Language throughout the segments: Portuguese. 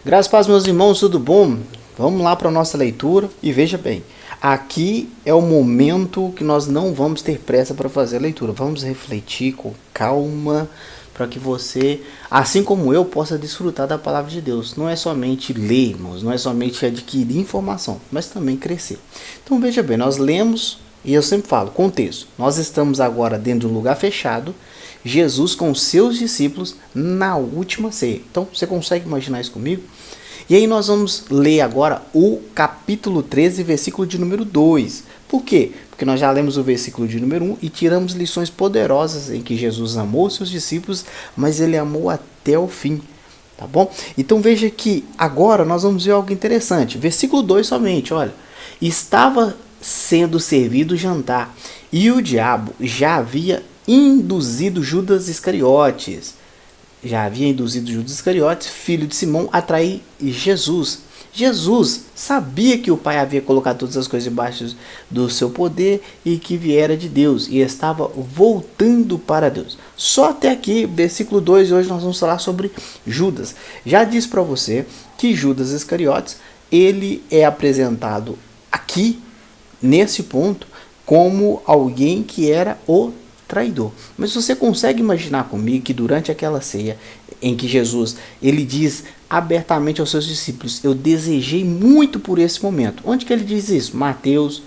Graças a Deus, meus irmãos, tudo bom? Vamos lá para a nossa leitura e veja bem, aqui é o momento que nós não vamos ter pressa para fazer a leitura. Vamos refletir com calma para que você, assim como eu, possa desfrutar da palavra de Deus. Não é somente ler, irmãos, não é somente adquirir informação, mas também crescer. Então veja bem, nós lemos, e eu sempre falo, contexto. Nós estamos agora dentro de um lugar fechado, Jesus com seus discípulos na última ceia. Então você consegue imaginar isso comigo? E aí nós vamos ler agora o capítulo 13, versículo de número 2. Por quê? Porque nós já lemos o versículo de número 1 e tiramos lições poderosas em que Jesus amou seus discípulos, mas ele amou até o fim. Tá bom? Então veja que agora nós vamos ver algo interessante. Versículo 2 somente, olha. Estava sendo servido o jantar e o diabo já havia induzido Judas Iscariotes, filho de Simão, a trair Jesus. Jesus sabia que o Pai havia colocado todas as coisas debaixo do seu poder e que viera de Deus e estava voltando para Deus. Só até aqui, versículo 2, hoje nós vamos falar sobre Judas. Já disse para você que Judas Iscariotes, ele é apresentado aqui, nesse ponto, como alguém que era o traidor. Mas você consegue imaginar comigo que durante aquela ceia em que Jesus ele diz abertamente aos seus discípulos, eu desejei muito por esse momento. Onde que ele diz isso? Mateus,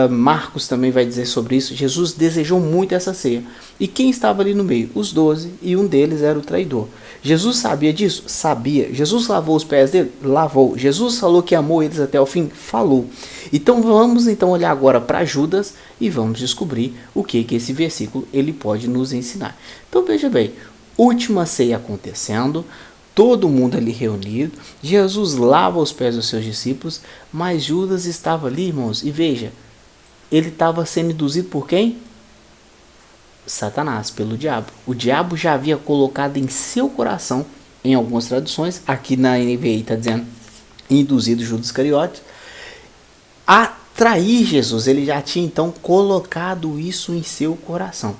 Marcos também vai dizer sobre isso. Jesus desejou muito essa ceia. E quem estava ali no meio? Os 12, e um deles era o traidor. Jesus sabia disso? Sabia. Jesus lavou os pés dele? Lavou. Jesus falou que amou eles até o fim? Falou. Então vamos olhar agora para Judas e vamos descobrir o que esse versículo ele pode nos ensinar. Então veja bem, última ceia acontecendo, todo mundo ali reunido, Jesus lava os pés dos seus discípulos, mas Judas estava ali, irmãos, e veja, ele estava sendo induzido por quem? Satanás, pelo diabo. O diabo já havia colocado em seu coração, em algumas traduções, aqui na NVI está dizendo, induzido Judas Iscariotes, a trair Jesus. Ele já tinha então colocado isso em seu coração.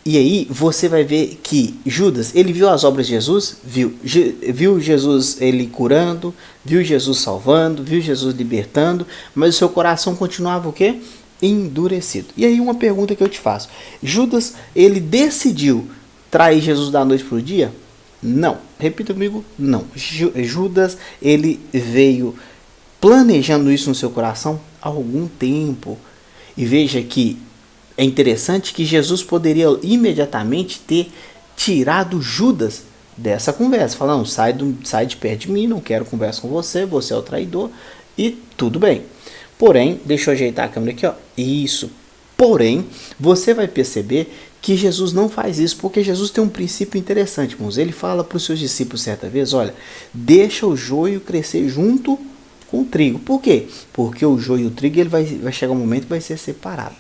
E aí você vai ver que Judas, ele viu as obras de Jesus, viu Jesus ele curando, viu Jesus salvando, viu Jesus libertando, mas o seu coração continuava o quê? Endurecido. E aí uma pergunta que eu te faço, Judas, ele decidiu trair Jesus da noite para o dia? Não. Repita comigo, não. Judas, ele veio planejando isso no seu coração há algum tempo. E veja que é interessante que Jesus poderia imediatamente ter tirado Judas dessa conversa. Falando, sai de perto de mim, não quero conversa com você, você é o traidor e tudo bem. Porém, deixa eu ajeitar a câmera aqui, ó. Isso. Porém, você vai perceber que Jesus não faz isso, porque Jesus tem um princípio interessante, irmãos. Ele fala para os seus discípulos certa vez, olha, deixa o joio crescer junto com o trigo. Por quê? Porque o joio e o trigo ele vai chegar um momento que vai ser separado.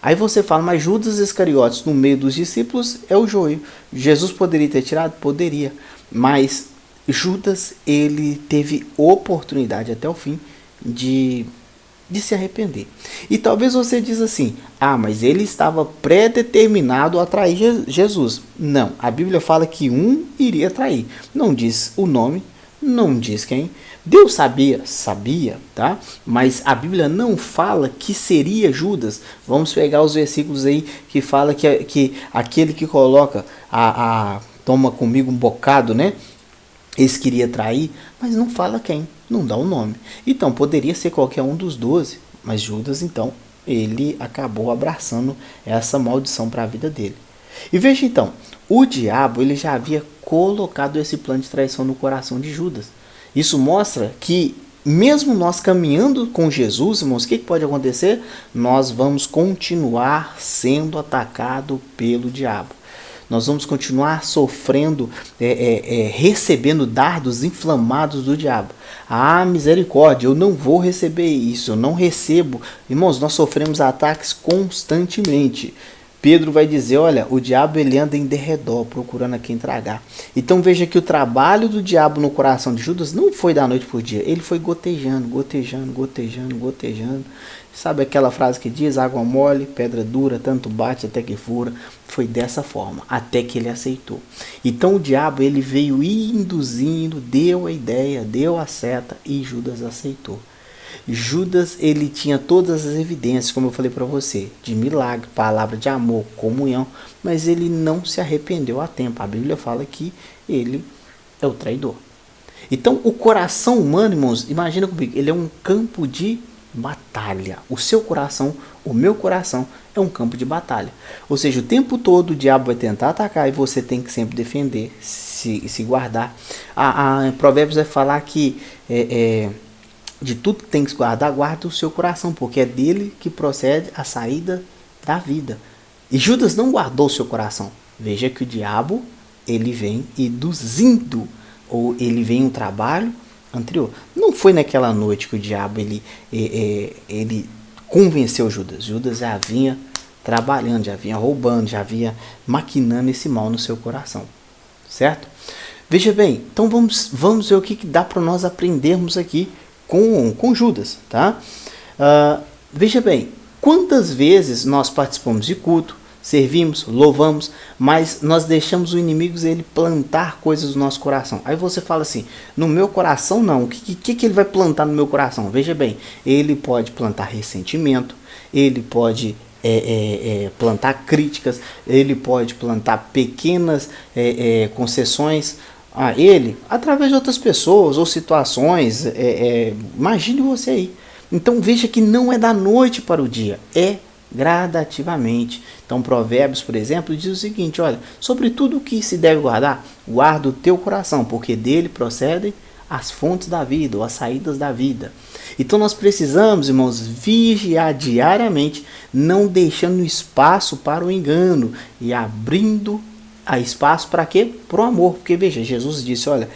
Aí você fala, mas Judas Iscariotes no meio dos discípulos é o joio. Jesus poderia ter tirado? Poderia. Mas Judas, ele teve oportunidade até o fim de se arrepender. E talvez você diz assim, mas ele estava predeterminado a trair Jesus. Não, a Bíblia fala que um iria trair. Não diz o nome, não diz quem. Deus sabia, tá? Mas a Bíblia não fala que seria Judas. Vamos pegar os versículos aí que fala que aquele que coloca toma comigo um bocado, né? Esse queria trair, mas não fala quem, não dá o nome. Então poderia ser qualquer um dos 12, mas Judas então, ele acabou abraçando essa maldição para a vida dele. E veja então, o diabo ele já havia colocado esse plano de traição no coração de Judas. Isso mostra que mesmo nós caminhando com Jesus, irmãos, o que pode acontecer? Nós vamos continuar sendo atacados pelo diabo. Nós vamos continuar sofrendo, recebendo dardos inflamados do diabo. Misericórdia, eu não vou receber isso, eu não recebo. Irmãos, nós sofremos ataques constantemente. Pedro vai dizer, olha, o diabo ele anda em derredor, procurando a quem tragar. Então veja que o trabalho do diabo no coração de Judas não foi da noite por dia. Ele foi gotejando, gotejando, gotejando, gotejando. Sabe aquela frase que diz, água mole, pedra dura, tanto bate até que fura. Foi dessa forma, até que ele aceitou. Então o diabo ele veio induzindo, deu a ideia, deu a seta e Judas aceitou. Judas ele tinha todas as evidências, como eu falei para você, de milagre, palavra de amor, comunhão, mas ele não se arrependeu a tempo. A Bíblia fala que ele é o traidor. Então o coração humano, irmãos, imagina comigo, ele é um campo de batalha. O seu coração, o meu coração é um campo de batalha. Ou seja, o tempo todo o diabo vai tentar atacar e você tem que sempre defender, se guardar. Provérbios vai falar que de tudo que tem que guardar, guarda o seu coração, porque é dele que procede a saída da vida. E Judas não guardou o seu coração. Veja que o diabo, ele vem induzindo, ou ele vem um trabalho anterior. Não foi naquela noite que o diabo, ele convenceu Judas. Judas já vinha trabalhando, já vinha roubando, já vinha maquinando esse mal no seu coração. Certo? Veja bem, então vamos ver o que dá para nós aprendermos aqui com Judas, tá? Veja bem, quantas vezes nós participamos de culto, servimos, louvamos, mas nós deixamos o inimigo ele plantar coisas no nosso coração. Aí você fala assim, no meu coração não, o que ele vai plantar no meu coração? Veja bem, ele pode plantar ressentimento, ele pode plantar críticas, ele pode plantar pequenas concessões a ele, através de outras pessoas ou situações, imagine você aí. Então veja que não é da noite para o dia, é gradativamente. Então Provérbios, por exemplo, diz o seguinte, olha, sobre tudo o que se deve guardar, guarda o teu coração, porque dele procedem as fontes da vida, ou as saídas da vida. Então nós precisamos, irmãos, vigiar diariamente, não deixando espaço para o engano e abrindo a espaço para quê? Para o amor. Porque veja, Jesus disse, olha,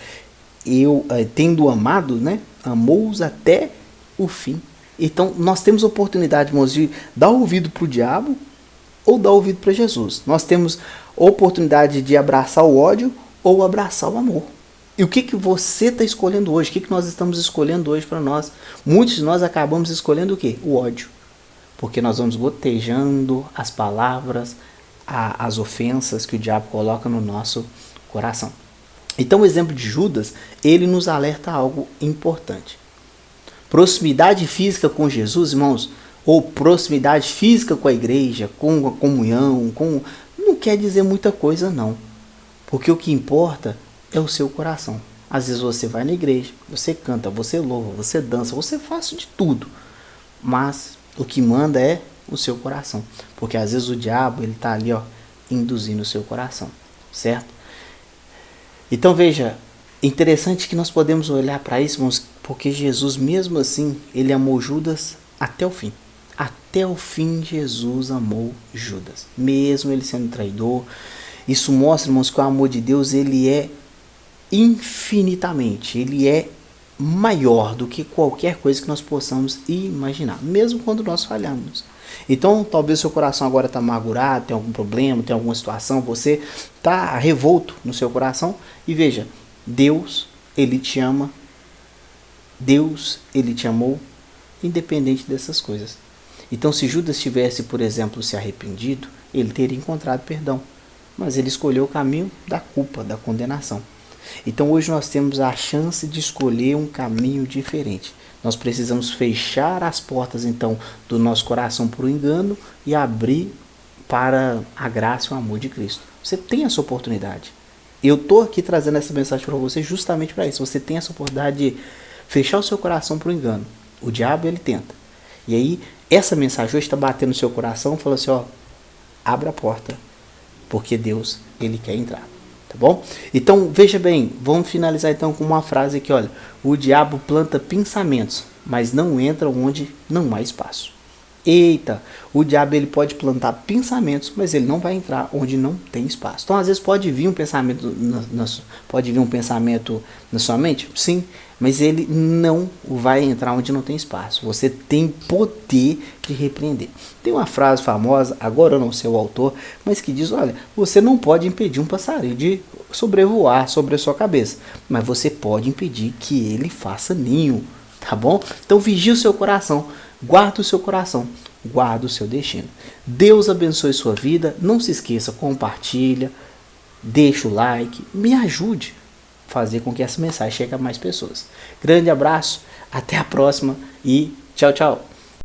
eu tendo amado, né, amou-os até o fim. Então nós temos a oportunidade, irmãos, de dar ouvido para o diabo ou dar ouvido para Jesus. Nós temos a oportunidade de abraçar o ódio ou abraçar o amor. E o que você está escolhendo hoje? O que nós estamos escolhendo hoje para nós? Muitos de nós acabamos escolhendo o quê? O ódio. Porque nós vamos gotejando as palavras, as ofensas que o diabo coloca no nosso coração. Então o exemplo de Judas, ele nos alerta a algo importante. Proximidade física com Jesus, irmãos, ou proximidade física com a igreja, com a comunhão, não quer dizer muita coisa não. Porque o que importa é o seu coração. Às vezes você vai na igreja, você canta, você louva, você dança, você faz de tudo. Mas o que manda é o seu coração. Porque às vezes o diabo ele está ali induzindo o seu coração. Certo? Então veja, interessante que nós podemos olhar para isso, irmãos, porque Jesus mesmo assim, ele amou Judas até o fim. Até o fim Jesus amou Judas. Mesmo ele sendo traidor. Isso mostra, irmãos, que o amor de Deus ele é infinitamente, ele é maior do que qualquer coisa que nós possamos imaginar, mesmo quando nós falhamos. Então, talvez seu coração agora está amargurado, tem algum problema, tem alguma situação, você está revolto no seu coração, e veja, Deus, ele te ama, Deus, ele te amou, independente dessas coisas. Então, se Judas tivesse, por exemplo, se arrependido, ele teria encontrado perdão, mas ele escolheu o caminho da culpa, da condenação. Então hoje nós temos a chance de escolher um caminho diferente. Nós precisamos fechar as portas então do nosso coração para o engano e abrir para a graça e o amor de Cristo. Você tem essa oportunidade. Eu estou aqui trazendo essa mensagem para você justamente para isso. Você tem essa oportunidade de fechar o seu coração para o engano. O diabo ele tenta. E aí essa mensagem hoje está batendo no seu coração e falando assim, abra a porta, porque Deus ele quer entrar. Tá bom? Então, veja bem, vamos finalizar então com uma frase aqui, olha. O diabo planta pensamentos, mas não entra onde não há espaço. Eita, o diabo ele pode plantar pensamentos, mas ele não vai entrar onde não tem espaço. Então, às vezes pode vir um pensamento na sua mente, sim, mas ele não vai entrar onde não tem espaço. Você tem poder de repreender. Tem uma frase famosa, agora eu não sei o autor, mas que diz: olha, você não pode impedir um passarinho de sobrevoar sobre a sua cabeça, mas você pode impedir que ele faça ninho, tá bom? Então vigie o seu coração. Guarda o seu coração, guarda o seu destino. Deus abençoe sua vida. Não se esqueça, compartilha, deixa o like, me ajude a fazer com que essa mensagem chegue a mais pessoas. Grande abraço, até a próxima e tchau, tchau.